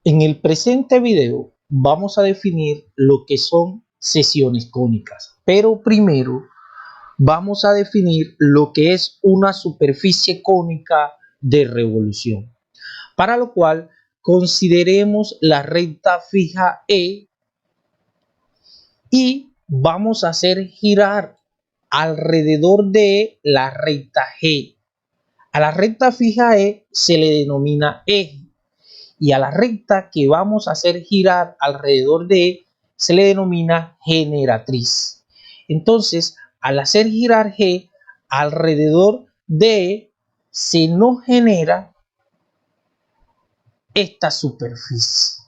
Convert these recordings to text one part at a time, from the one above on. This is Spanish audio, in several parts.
En el presente video vamos a definir lo que son sesiones cónicas, pero primero vamos a definir lo que es una superficie cónica de revolución, para lo cual consideremos la recta fija E y vamos a hacer girar alrededor de la recta G. A la recta fija E se le denomina eje y a la recta que vamos a hacer girar alrededor de E se le denomina generatriz. Entonces, al hacer girar G alrededor de E, se nos genera esta superficie.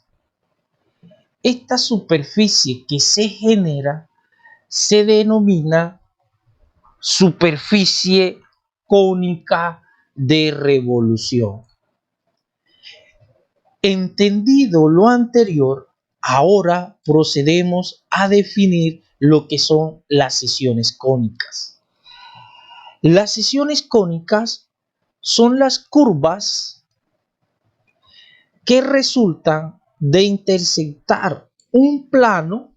Esta superficie que se genera se denomina superficie cónica de revolución. Entendido lo anterior, ahora procedemos a definir lo que son las sesiones cónicas. Las sesiones cónicas son las curvas que resultan de intersectar un plano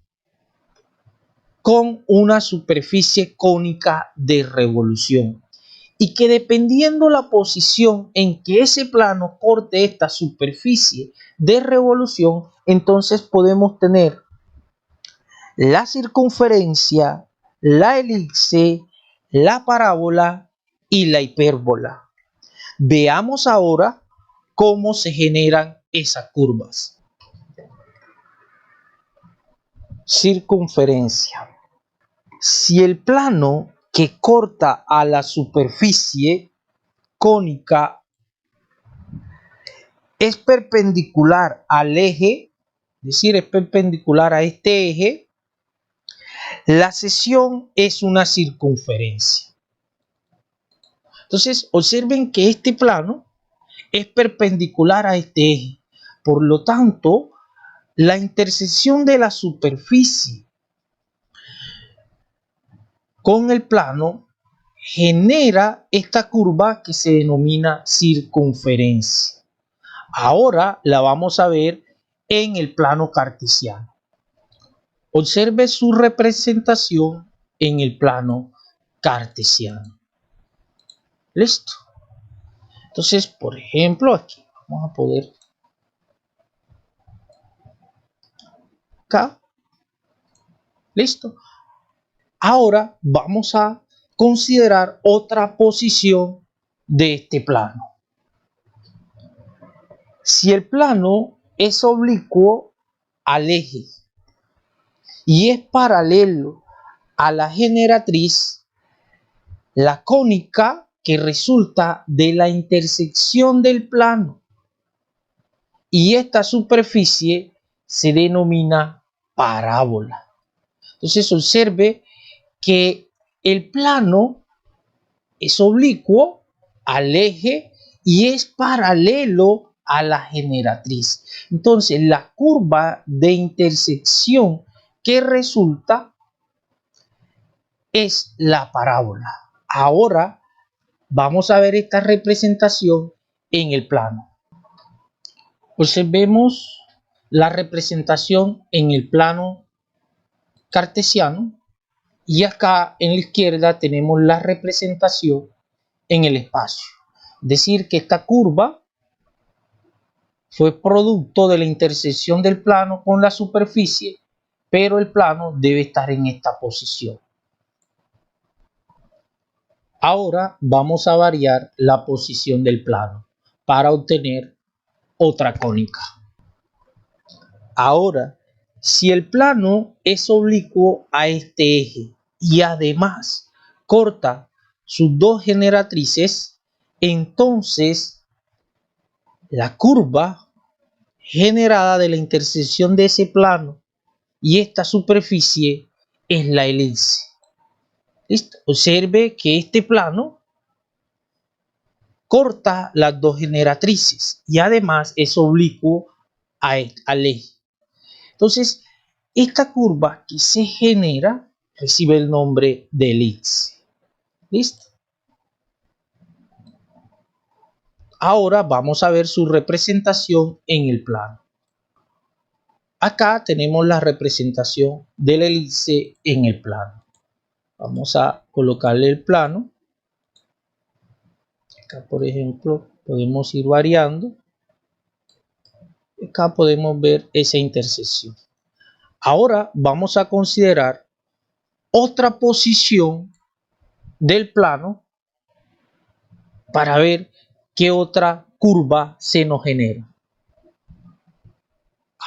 con una superficie cónica de revolución y que dependiendo la posición en que ese plano corte esta superficie de revolución, entonces podemos tener la circunferencia, la elipse, la parábola y la hipérbola. Veamos ahora cómo se generan esas curvas. Circunferencia. Si el plano que corta a la superficie cónica es perpendicular al eje, es decir, es perpendicular a este eje, la sección es una circunferencia. Entonces, observen que este plano es perpendicular a este eje. Por lo tanto, la intersección de la superficie con el plano genera esta curva que se denomina circunferencia. Ahora la vamos a ver en el plano cartesiano. Observe su representación en el plano cartesiano. ¿Listo? Entonces, por ejemplo, aquí vamos a poder acá. ¿Listo? Ahora vamos a considerar otra posición de este plano. Si el plano es oblicuo al eje y es paralelo a la generatriz, la cónica que resulta de la intersección del plano y esta superficie se denomina parábola. Entonces observe que el plano es oblicuo al eje y es paralelo a la generatriz. Entonces la curva de intersección que resulta es la parábola. Ahora vamos a ver esta representación en el plano. Observemos la representación en el plano cartesiano y acá en la izquierda tenemos la representación en el espacio. Es decir, que esta curva fue producto de la intersección del plano con la superficie, pero el plano debe estar en esta posición. Ahora vamos a variar la posición del plano para obtener otra cónica. Ahora, si el plano es oblicuo a este eje y además corta sus dos generatrices, entonces la curva generada de la intersección de ese plano y esta superficie es la elipse. ¿Listo? Observe que este plano corta las dos generatrices y además es oblicuo al eje. Entonces, esta curva que se genera recibe el nombre de elipse. ¿Listo? Ahora vamos a ver su representación en el plano. Acá tenemos la representación del elipse en el plano. Vamos a colocarle el plano. Acá, por ejemplo, podemos ir variando. Acá podemos ver esa intersección. Ahora vamos a considerar otra posición del plano para ver qué otra curva se nos genera.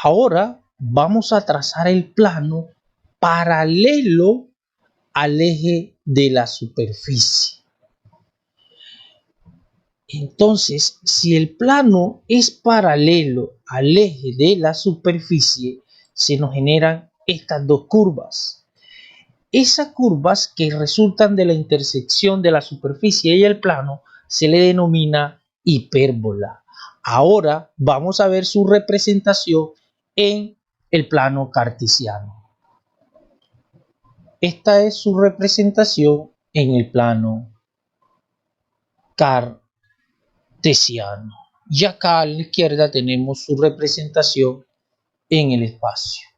Ahora vamos a trazar el plano paralelo al eje de la superficie. Entonces, si el plano es paralelo al eje de la superficie, se nos generan estas dos curvas. Esas curvas que resultan de la intersección de la superficie y el plano se le denomina hipérbola. Ahora vamos a ver su representación en el plano cartesiano. Esta es su representación en el plano cartesiano. Y acá a la izquierda tenemos su representación en el espacio.